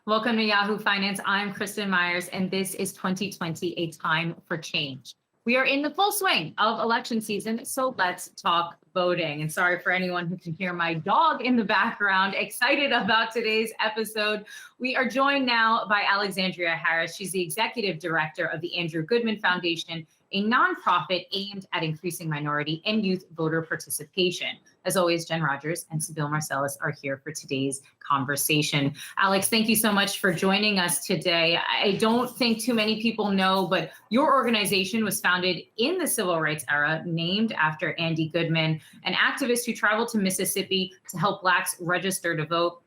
Welcome to Yahoo Finance. I'm Kristen Myers, and this is 2020, a time for change. We are in the full swing of election season, so let's talk voting. And sorry for anyone who can hear my dog in the background. Excited about today's episode. We are joined now by Alexandria Harris. She's the executive director of the Andrew Goodman Foundation, a nonprofit aimed at increasing minority and youth voter participation. As always, Jen Rogers and Sybille Marcellus are here for today's conversation. Alex, thank you so much for joining us today. I don't think too many people know, but your organization was founded in the civil rights era, named after Andy Goodman, an activist who traveled to Mississippi to help Blacks register to vote.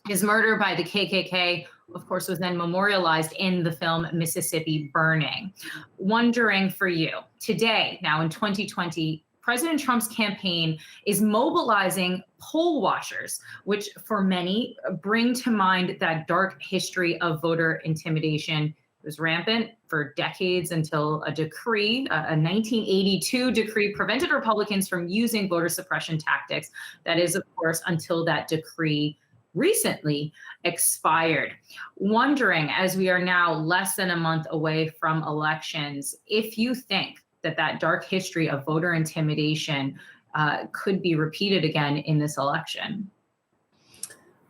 His murder by the KKK, of course, was then memorialized in the film Mississippi Burning. Wondering for you, today, now in 2020, President Trump's campaign is mobilizing poll watchers, which for many bring to mind that dark history of voter intimidation. It was rampant for decades until a decree, a 1982 decree, prevented Republicans from using voter suppression tactics. That is, of course, until that decree recently expired. Wondering, as we are now less than a month away from elections, if you think that dark history of voter intimidation could be repeated again in this election.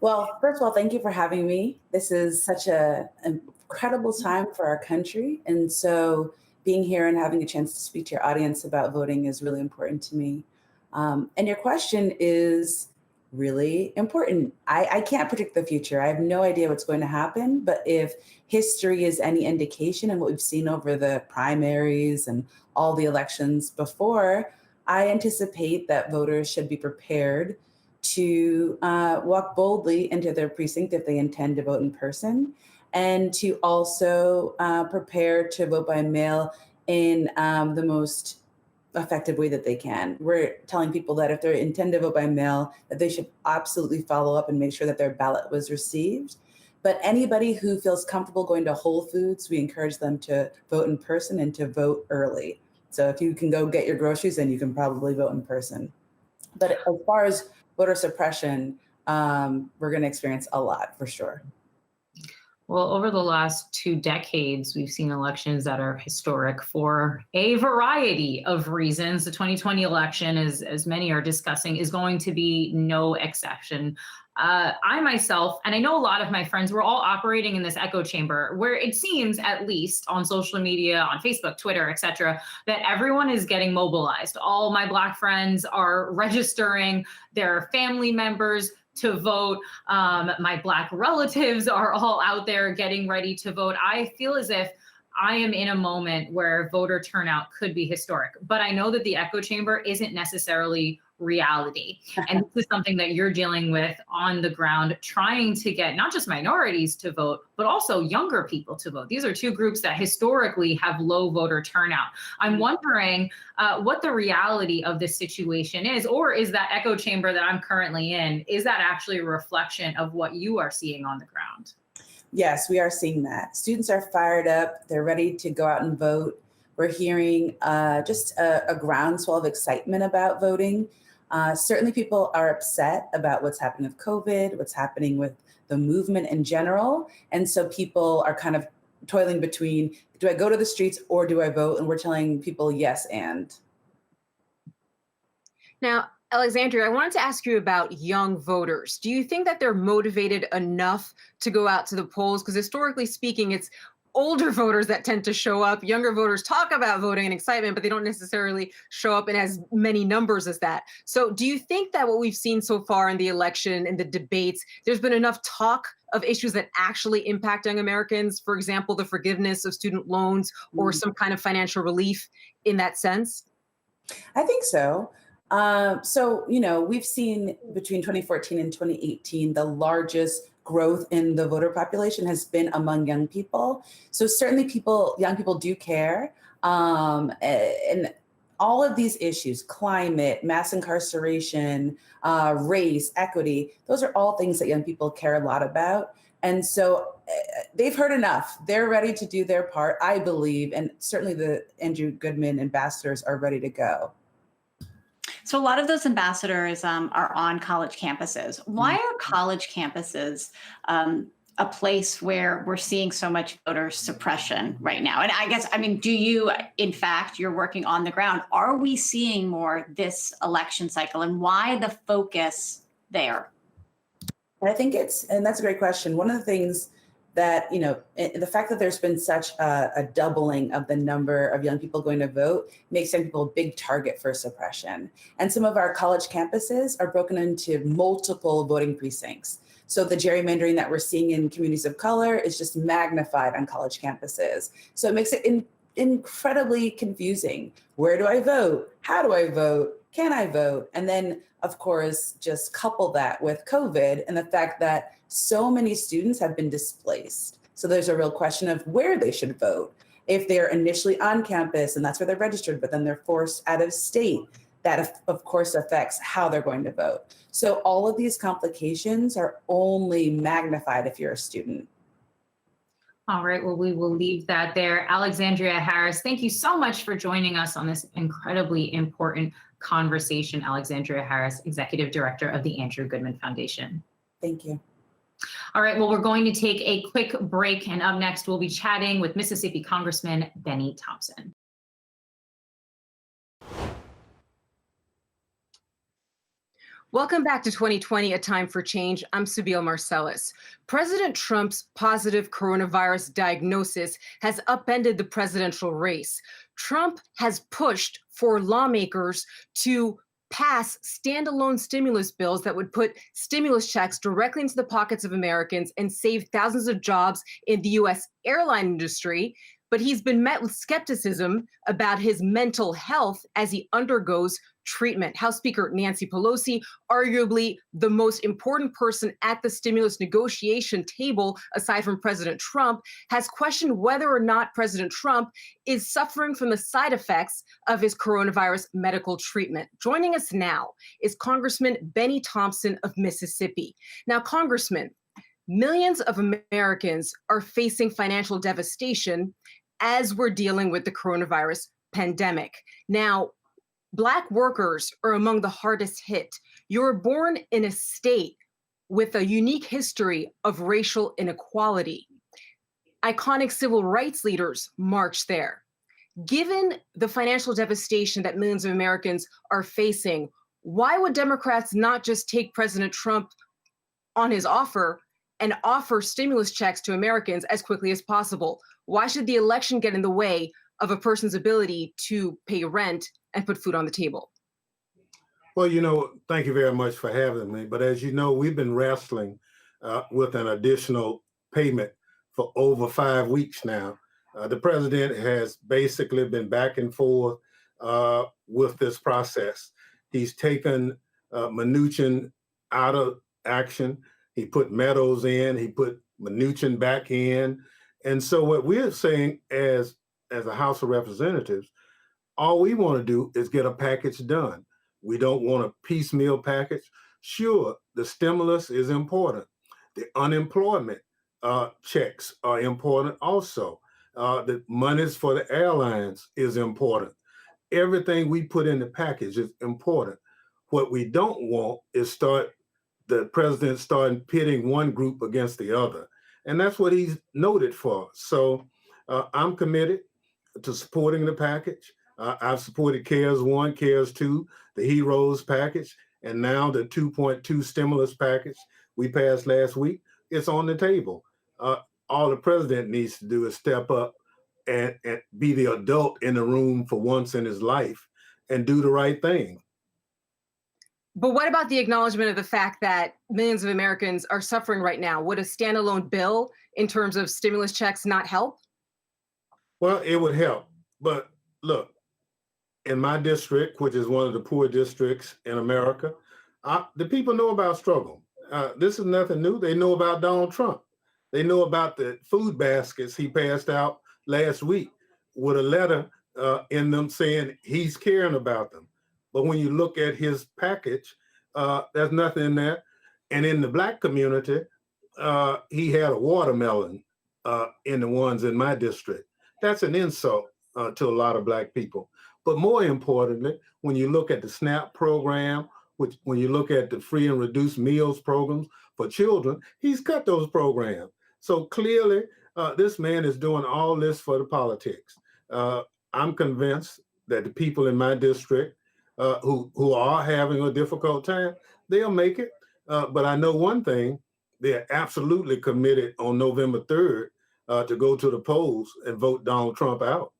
Well, first of all, thank you for having me. This is such an incredible time for our country. And so being here and having a chance to speak to your audience about voting is really important to me. And your question is really important. I can't predict the future. I have no idea what's going to happen, but if history is any indication and what we've seen over the primaries and all the elections before, I anticipate that voters should be prepared to walk boldly into their precinct if they intend to vote in person, and to also prepare to vote by mail in the most effective way that they can. We're telling people that if they intend to vote by mail, that they should absolutely follow up and make sure that their ballot was received. But anybody who feels comfortable going to Whole Foods, we encourage them to vote in person and to vote early. So if you can go get your groceries, then you can probably vote in person. But as far as voter suppression, we're going to experience a lot for sure. Well, over the last 2 decades, we've seen elections that are historic for a variety of reasons. The 2020 election, as many are discussing, is going to be no exception. I myself, and I know a lot of my friends, we're all operating in this echo chamber where it seems, at least on social media, on Facebook, Twitter, etc., that everyone is getting mobilized. All my Black friends are registering their family members to vote. My Black relatives are all out there getting ready to vote. I feel as if I am in a moment where voter turnout could be historic, but I know that the echo chamber isn't necessarily reality. And this is something that you're dealing with on the ground, trying to get not just minorities to vote, but also younger people to vote. These are two groups that historically have low voter turnout. I'm wondering what the reality of this situation is, or is that echo chamber that I'm currently in, is that actually a reflection of what you are seeing on the ground? Yes, we are seeing that. Students are fired up. They're ready to go out and vote. We're hearing just a groundswell of excitement about voting. Certainly people are upset about what's happening with COVID, what's happening with the movement in general. And so people are kind of toiling between, do I go to the streets or do I vote? And we're telling people yes and. Now, Alexandria, I wanted to ask you about young voters. Do you think that they're motivated enough to go out to the polls? Because historically speaking, it's older voters that tend to show up. Younger voters talk about voting and excitement, but they don't necessarily show up in as many numbers as that. So do you think that what we've seen so far in the election and the debates, there's been enough talk of issues that actually impact young Americans? For example, the forgiveness of student loans or some kind of financial relief in that sense? I think so. We've seen between 2014 and 2018, the largest growth in the voter population has been among young people. So certainly young people do care. And all of these issues, climate, mass incarceration, race, equity, those are all things that young people care a lot about. And so they've heard enough. They're ready to do their part, I believe. And certainly the Andrew Goodman ambassadors are ready to go. So a lot of those ambassadors are on college campuses. Why are college campuses a place where we're seeing so much voter suppression right now? And I guess, I mean, do you, in fact, you're working on the ground, are we seeing more this election cycle, and why the focus there? I think and that's a great question. One of the things that, the fact that there's been such a doubling of the number of young people going to vote makes young people a big target for suppression. And some of our college campuses are broken into multiple voting precincts. So the gerrymandering that we're seeing in communities of color is just magnified on college campuses. So it makes it incredibly confusing. Where do I vote? How do I vote? Can I vote? And then, of course, just couple that with COVID and the fact that so many students have been displaced. So there's a real question of where they should vote. If they're initially on campus and that's where they're registered, but then they're forced out of state, that of course affects how they're going to vote. So all of these complications are only magnified if you're a student. All right, well, we will leave that there. Alexandria Harris, thank you so much for joining us on this incredibly important conversation. Alexandria Harris, Executive Director of the Andrew Goodman Foundation. Thank you. All right, well, we're going to take a quick break, and up next, we'll be chatting with Mississippi Congressman Benny Thompson. Welcome back to 2020, A Time for Change. I'm Sabeel Marcellus. President Trump's positive coronavirus diagnosis has upended the presidential race. Trump has pushed for lawmakers to pass standalone stimulus bills that would put stimulus checks directly into the pockets of Americans and save thousands of jobs in the U.S. airline industry. But he's been met with skepticism about his mental health as he undergoes treatment. House Speaker Nancy Pelosi, arguably the most important person at the stimulus negotiation table, aside from President Trump, has questioned whether or not President Trump is suffering from the side effects of his coronavirus medical treatment. Joining us now is Congressman Benny Thompson of Mississippi. Now, Congressman, millions of Americans are facing financial devastation as we're dealing with the coronavirus pandemic. Now, Black workers are among the hardest hit. You're born in a state with a unique history of racial inequality. Iconic civil rights leaders marched there. Given the financial devastation that millions of Americans are facing, why would Democrats not just take President Trump on his offer and offer stimulus checks to Americans as quickly as possible? Why should the election get in the way of a person's ability to pay rent and put food on the table? Well, thank you very much for having me. But as you know, we've been wrestling with an additional payment for over 5 weeks now. The president has basically been back and forth with this process. He's taken Mnuchin out of action. He put Meadows in, he put Mnuchin back in. And so what we're saying as a House of Representatives, all we want to do is get a package done. We don't want a piecemeal package. Sure, the stimulus is important. The unemployment checks are important also. The monies for the airlines is important. Everything we put in the package is important. What we don't want is the president starting pitting one group against the other. And that's what he's noted for. So I'm committed to supporting the package. I've supported CARES 1, CARES 2, the HEROES package, and now the 2.2 stimulus package we passed last week. It's on the table. All the president needs to do is step up and be the adult in the room for once in his life and do the right thing. But what about the acknowledgement of the fact that millions of Americans are suffering right now? Would a standalone bill in terms of stimulus checks not help? Well, it would help. But look, in my district, which is one of the poor districts in America, the people know about struggle. This is nothing new. They know about Donald Trump. They know about the food baskets he passed out last week with a letter in them saying he's caring about them. But when you look at his package, there's nothing in there. And in the Black community, he had a watermelon in the ones in my district. That's an insult to a lot of Black people. But more importantly, when you look at the SNAP program, when you look at the free and reduced meals programs for children, he's cut those programs. So clearly, this man is doing all this for the politics. I'm convinced that the people in my district who are having a difficult time, they'll make it. But I know one thing, they're absolutely committed on November 3rd to go to the polls and vote Donald Trump out.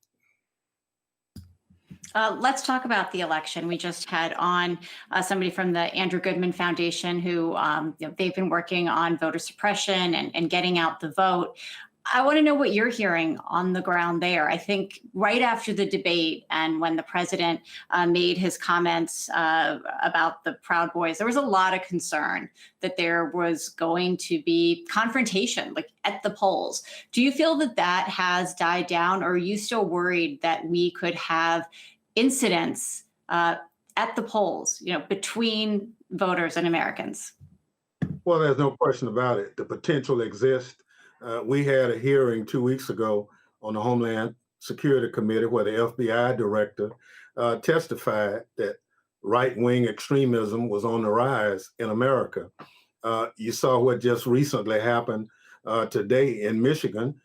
Let's talk about the election. We just had on somebody from the Andrew Goodman Foundation who they've been working on voter suppression and getting out the vote. I want to know what you're hearing on the ground there. I think right after the debate and when the president made his comments about the Proud Boys, there was a lot of concern that there was going to be confrontation, like at the polls. Do you feel that that has died down, or are you still worried that we could have incidents at the polls, between voters and Americans? Well, there's no question about it. The potential exists. We had a hearing 2 weeks ago on the Homeland Security Committee where the FBI director testified that right-wing extremism was on the rise in America. You saw what just recently happened today in Michigan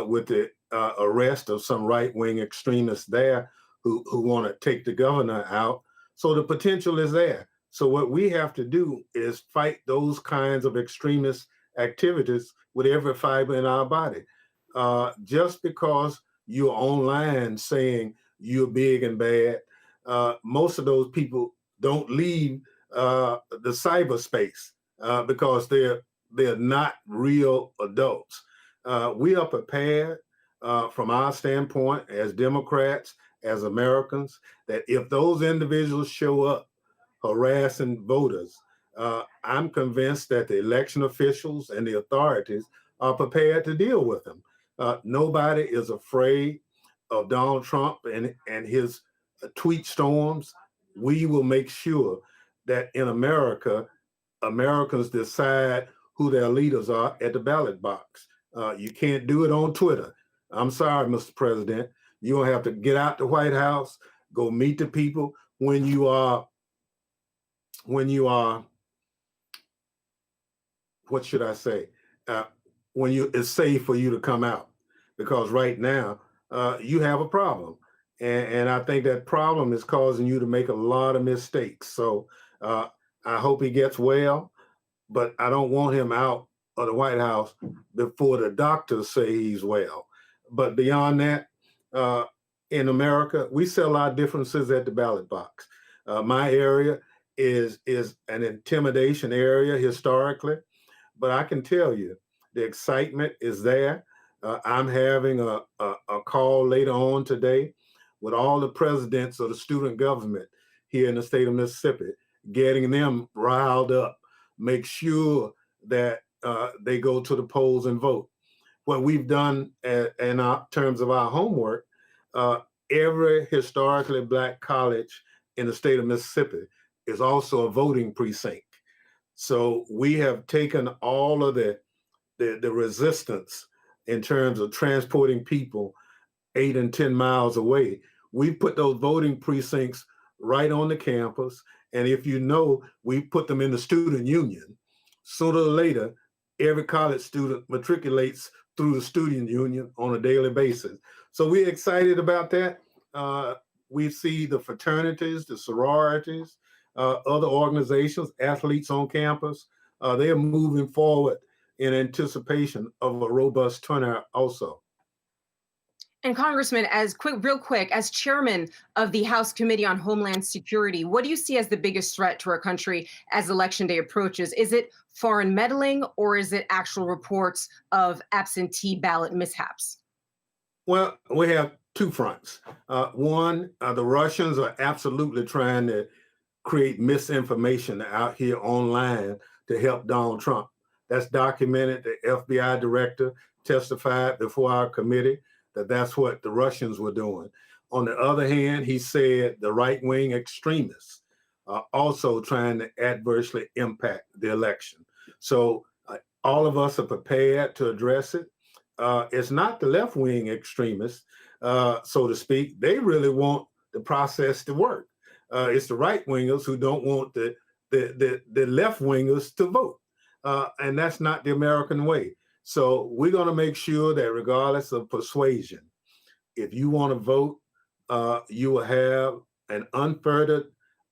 with the arrest of some right-wing extremists there who want to take the governor out. So the potential is there. So what we have to do is fight those kinds of extremist activities with every fiber in our body. Just because you're online saying you're big and bad, most of those people don't leave the cyberspace because they're not real adults. We are prepared from our standpoint as Democrats, as Americans, that if those individuals show up harassing voters, I'm convinced that the election officials and the authorities are prepared to deal with them. Nobody is afraid of Donald Trump and his tweet storms. We will make sure that in America, Americans decide who their leaders are at the ballot box. You can't do it on Twitter. I'm sorry, Mr. President. You're gonna have to get out the White House, go meet the people when you are, what should I say? When it's safe for you to come out, because right now you have a problem, and I think that problem is causing you to make a lot of mistakes. So I hope he gets well, but I don't want him out of the White House before the doctors say he's well. But beyond that, in America, we sell our differences at the ballot box. My area is an intimidation area historically, but I can tell you the excitement is there. I'm having a call later on today with all the presidents of the student government here in the state of Mississippi, getting them riled up, make sure that they go to the polls and vote. What we've done in terms of our homework, every historically Black college in the state of Mississippi is also a voting precinct. So we have taken all of the resistance in terms of transporting people 8 and 10 miles away. We put those voting precincts right on the campus. And if you know, we put them in the student union. Sooner or later, every college student matriculates through the student union on a daily basis. So we're excited about that. We see the fraternities, the sororities, other organizations, athletes on campus, they are moving forward in anticipation of a robust turnout also. And Congressman, real quick, as chairman of the House Committee on Homeland Security, what do you see as the biggest threat to our country as Election Day approaches? Is it foreign meddling, or is it actual reports of absentee ballot mishaps? Well, we have two fronts. One, the Russians are absolutely trying to create misinformation out here online to help Donald Trump. That's documented. The FBI director testified before our committee that that's what the Russians were doing. On the other hand, he said the right-wing extremists are also trying to adversely impact the election. So all of us are prepared to address it. It's not the left-wing extremists, so to speak. They really want the process to work. It's the right-wingers who don't want the left-wingers to vote. And that's not the American way. So we're going to make sure that regardless of persuasion, if you want to vote, you will have an unfettered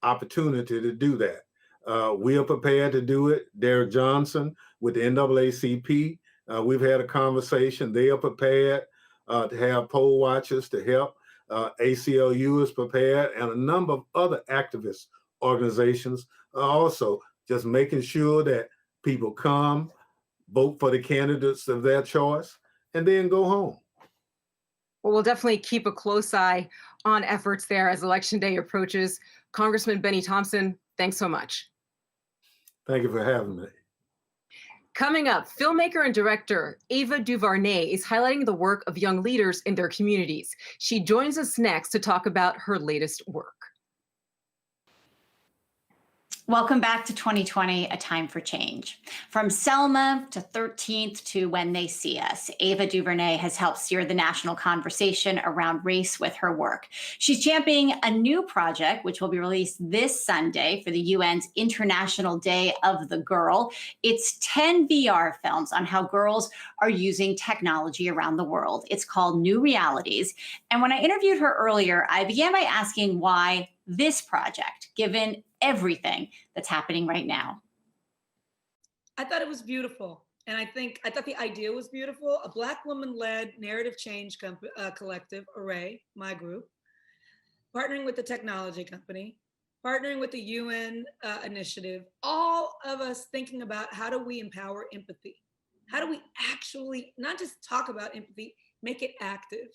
opportunity to do that. We are prepared to do it. Derek Johnson with the NAACP, we've had a conversation. They are prepared to have poll watchers to help. ACLU is prepared, and a number of other activist organizations are also just making sure that people come, vote for the candidates of their choice, and then go home. Well, we'll definitely keep a close eye on efforts there as Election Day approaches. Congressman Benny Thompson, thanks so much. Thank you for having me. Coming up, filmmaker and director Ava DuVernay is highlighting the work of young leaders in their communities. She joins us next to talk about her latest work. Welcome back to 2020, A Time for Change. From Selma to 13th to When They See Us, Ava DuVernay has helped steer the national conversation around race with her work. She's championing a new project, which will be released this Sunday for the UN's International Day of the Girl. It's 10 VR films on how girls are using technology around the world. It's called New Realities. And when I interviewed her earlier, I began by asking why this project, given everything that's happening right now. I thought it was beautiful. And I thought the idea was beautiful. A Black woman-led narrative change collective, Array, my group, partnering with the technology company, partnering with the UN initiative, all of us thinking about how do we empower empathy? How do we actually not just talk about empathy, make it active?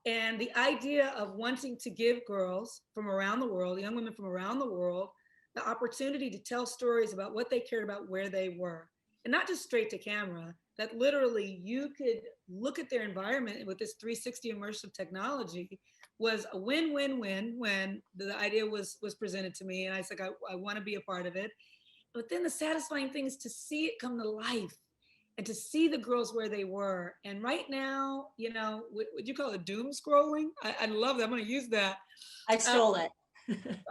And the idea of wanting to give girls from around the world, young women from around the world, the opportunity to tell stories about what they cared about, where they were, and not just straight to camera, that literally you could look at their environment with this 360 immersive technology was a win-win-win when the idea was presented to me. And I said, I want to be a part of it. But then the satisfying thing is to see it come to life and to see the girls where they were. And right now, you know, would you call it doom scrolling? I love that. I'm going to use that. I stole it.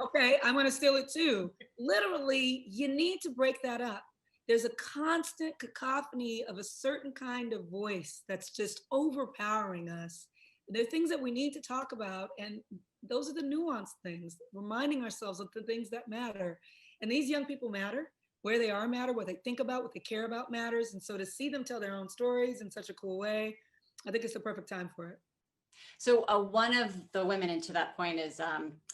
Okay, I'm going to steal it too. Literally, you need to break that up. There's a constant cacophony of a certain kind of voice that's just overpowering us. There are things that we need to talk about, and those are the nuanced things, reminding ourselves of the things that matter. And these young people matter. Where they are matter, what they think about, what they care about matters. And so to see them tell their own stories in such a cool way, I think it's the perfect time for it. So one of the women into that point is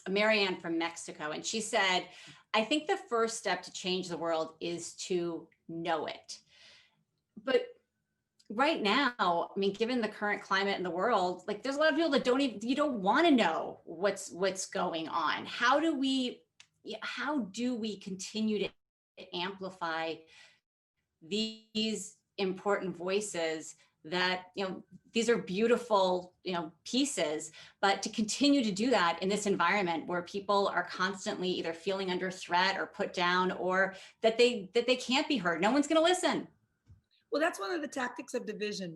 Marianne from Mexico. And she said, I think the first step to change the world is to know it. But right now, I mean, given the current climate in the world, like there's a lot of people that you don't want to know what's going on. How do we continue to amplify these important voices that, you know, these are beautiful, you know, pieces, but to continue to do that in this environment where people are constantly either feeling under threat or put down, or that they can't be heard. No one's going to listen. Well, that's one of the tactics of division,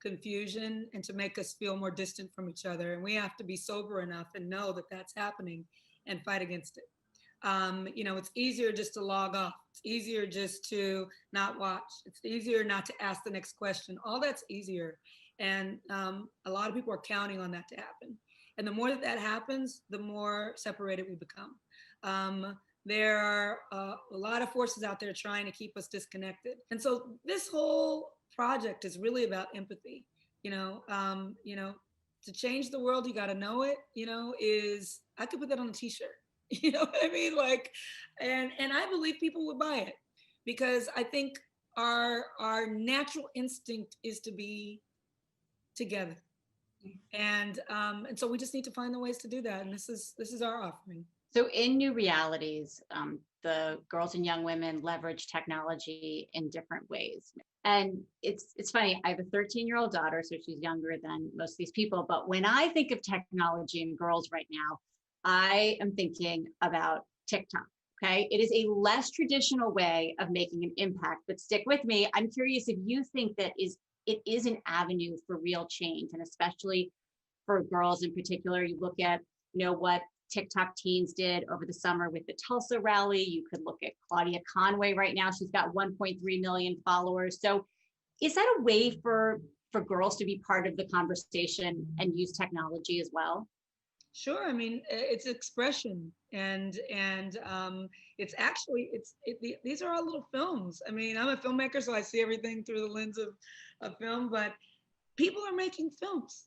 confusion, and to make us feel more distant from each other. And we have to be sober enough and know that that's happening and fight against it. You know, it's easier just to log off. It's easier just to not watch. It's easier not to ask the next question. All that's easier. And a lot of people are counting on that to happen. And the more that happens, the more separated we become. There are a lot of forces out there trying to keep us disconnected. And so this whole project is really about empathy. You know, to change the world, you got to know it, you know, I could put that on a t-shirt. You know what I mean? Like, and I believe people would buy it, because I think our natural instinct is to be together. And so we just need to find the ways to do that. And this is our offering. So in New Realities, the girls and young women leverage technology in different ways. And it's funny, I have a 13-year-old daughter, so she's younger than most of these people. But when I think of technology and girls right now, I am thinking about TikTok, okay? It is a less traditional way of making an impact, but stick with me. I'm curious if you think that it is an avenue for real change, and especially for girls in particular. You look at, you know, what TikTok teens did over the summer with the Tulsa rally. You could look at Claudia Conway right now. She's got 1.3 million followers. So is that a way for girls to be part of the conversation and use technology as well? Sure. I mean, it's expression, and it's actually these are all little films. I mean, I'm a filmmaker, so I see everything through the lens of film. But people are making films.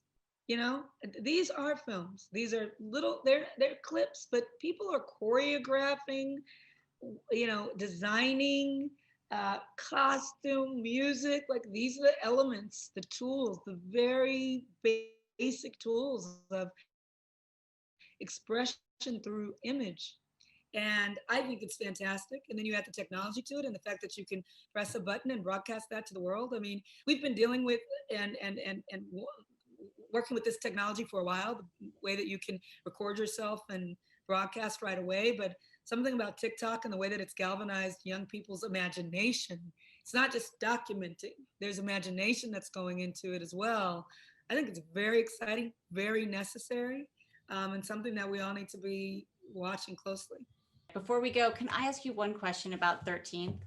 You know, these are films. These are little. They're clips, but people are choreographing. You know, designing, costume, music. Like these are the elements, the tools, the very basic tools of expression through image. And I think it's fantastic. And then you add the technology to it and the fact that you can press a button and broadcast that to the world. I mean, we've been dealing with and working with this technology for a while, the way that you can record yourself and broadcast right away. But something about TikTok and the way that it's galvanized young people's imagination. It's not just documenting, there's imagination that's going into it as well. I think it's very exciting, very necessary. And something that we all need to be watching closely. Before we go, can I ask you one question about 13th?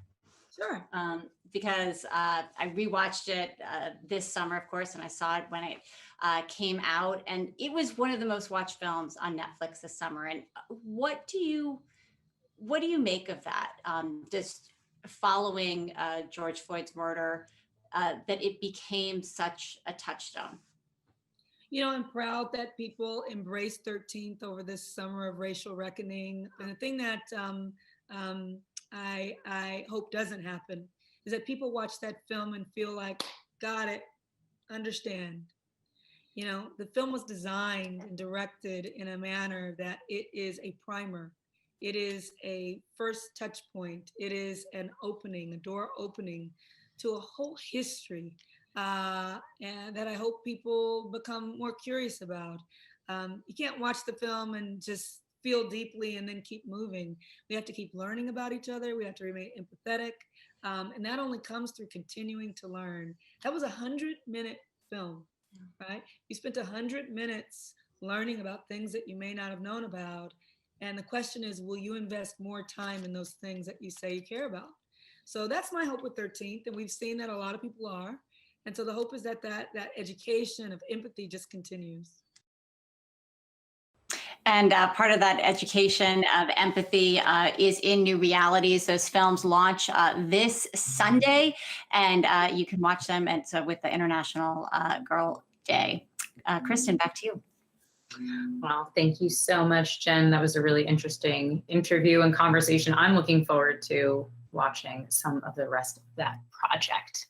Sure. Because I rewatched it this summer, of course, and I saw it when it came out, and it was one of the most watched films on Netflix this summer. And what do you make of that? Just following George Floyd's murder, that it became such a touchstone. You know, I'm proud that people embraced 13th over this summer of racial reckoning. And the thing that I hope doesn't happen is that people watch that film and feel like, got it, understand. You know, the film was designed and directed in a manner that it is a primer. It is a first touch point. It is an opening, a door opening to a whole history. And that I hope people become more curious about. You can't watch the film and just feel deeply and then keep moving. We have to keep learning about each other. We have to remain empathetic. And that only comes through continuing to learn. That was a 100-minute film, right? You spent 100 minutes learning about things that you may not have known about. And the question is, will you invest more time in those things that you say you care about? So that's my hope with 13th. And we've seen that a lot of people are. And so the hope is that that education of empathy just continues. And part of that education of empathy is in New Realities. Those films launch this Sunday, and you can watch them with the International Girl Day. Kristen, back to you. Well, thank you so much, Jen. That was a really interesting interview and conversation. I'm looking forward to watching some of the rest of that project.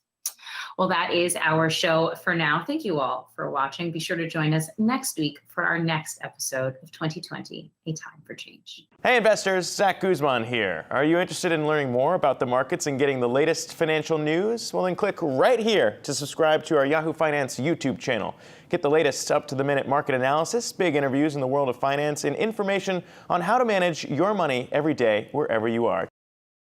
Well, that is our show for now. Thank you all for watching. Be sure to join us next week for our next episode of 2020, A Time for Change. Hey investors, Zach Guzman here. Are you interested in learning more about the markets and getting the latest financial news? Well, then click right here to subscribe to our Yahoo Finance YouTube channel. Get the latest up-to-the-minute market analysis, big interviews in the world of finance, and information on how to manage your money every day wherever you are.